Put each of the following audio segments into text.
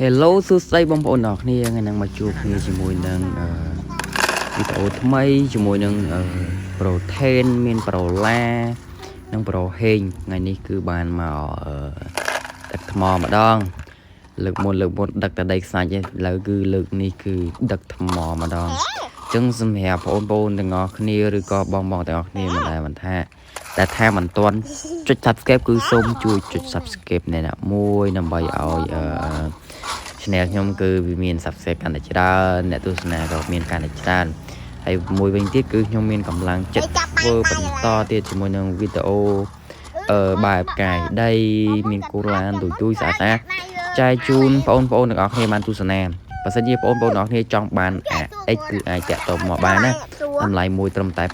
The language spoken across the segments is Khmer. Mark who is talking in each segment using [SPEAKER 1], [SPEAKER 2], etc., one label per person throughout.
[SPEAKER 1] Hello សួស្តីបងប្អូនអរគ្នាថ្ងៃនេះមកជួបគ្នាជាមួយនឹងវីដេអូថ្មីជាមួយនឹងprotein មានប្រូឡានិងប្រូហេងថ្ងៃនេះគឺបានមកដឹកថ្មម្ដងលើកមុនដឹកតែដីខ្សាច់ទេឥឡូវគឺលើកនេះគឺដឹកថ្មម្ដងអញ្ចឹងសម្រាប់បងប្អូនទាំងអស់គ្នាឬក៏បងទាំងអស់គ្នាមិនដែលមិនថាតែថាមិនទាន់ចុច Subscribe គឺសូមជួយចុច Subscribe នេះណាមួយដើម្បីឲ្យchannel ខ្ញុំគឺវាមាន Subscribe កាន់តែច្រើនអ្នកទស្សនាក៏មានកាន់តែច្រើនហើយមួយវិញទៀតគឺខ្ញុំមានកម្លាំងចិត្តធ្វើបន្តទៀតជាមួយនឹងវីដេអូបែបកាយដីមានគូឡានទូចស្អាតចែកជូនបងប្អូនទាំងអស់គ្នាបានទស្សនាបើសិនជាបងប្អូនទាំងអស់គ្នាចង់បានX គឺអាចតាក់ទងមកបានណាតម្លៃមួយត្រឹមតែ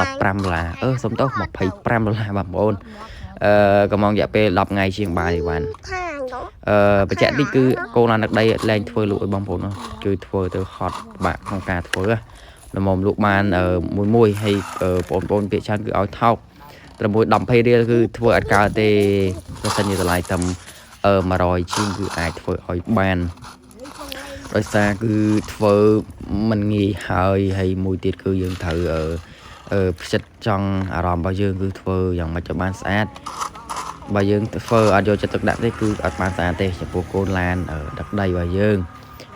[SPEAKER 1] $15សុំទោស$25បងប្អូនកំងរយៈពេល10ថ្ងៃជាងបាយបានបច្ចៈនេះគឺកូនឡានដឹកដីលែងធ្វើលក់ឲ្យបងប្អូនគឺធ្វើទៅហត់បាក់ក្នុងការធ្វើល្មមលក់បានមួយហើយបងប្អូនពាក្យច្រើនគឺឲ្យថោកត្រឹម120រៀលគឺធ្វើអត់កើតទេបើសិនជាតម្លៃតែ100ជាងគឺអាចធ្វើឲ្យបានដោយសារគឺធ្វើមិនងាយហើយមួយទៀតគឺយើងត្រូវផ្ចិតចង់អារម្មណ៍របស់យើងគឺធ្វើយ៉ាងម៉េចឲ្យបានស្អាតបើយើងធ្វើអត់យកចិត្តទុកដាក់ទេគឺអត់បានស្អាតទេចំពោះកូនឡានដឹកដីរបស់យើង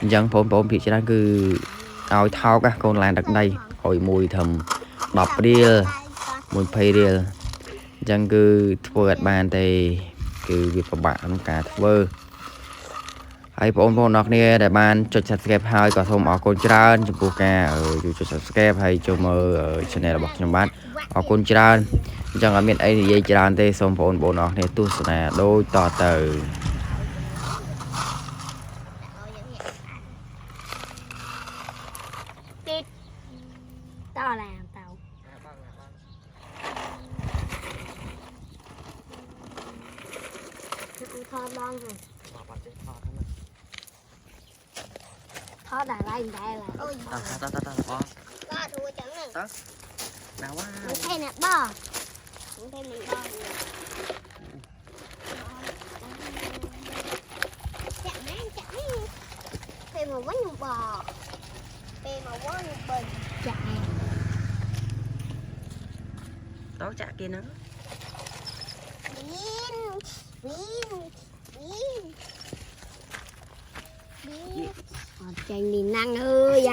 [SPEAKER 1] អញ្ចឹងបងប្អូនភាគច្រើនគឺឲ្យថោកកូនឡានដឹកដីឲ្យមួយធំ10រៀល20រៀលអញ្ចឹងគឺធ្វើអត់បានទេគឺវាពិបាកក្នុងការធ្វើហើយបងប្អូនអរគ្នាដែលបានចុច Subscribe ហើយក៏សូមអរគុណច្រើនចំពោះការចុច Subscribe ហើយចូលមើល Channel របស់ខ្ញុំបាទអរគុណច្រើនអញ្ចឹងអត់មានអីនិយាយច្រើនទេសូមបងប្អូនអរគ្នាទស្សនាដូចតទៅ
[SPEAKER 2] តឡានតៅថតបងហើយថតតែឡាយតែឡាអូយតបងបាទរួចចឹងហ្នឹងតណាវ៉ាមិនទេណាបងមិនទេមិនបងចាក់មែនចាក់នេះពេលមកវិញខ្ញុំបងពេលមកវិញខ្ញុំចាក់តោះចាក់គេហ្នឹងវីនអត់ចេញនេះណាំងអើយ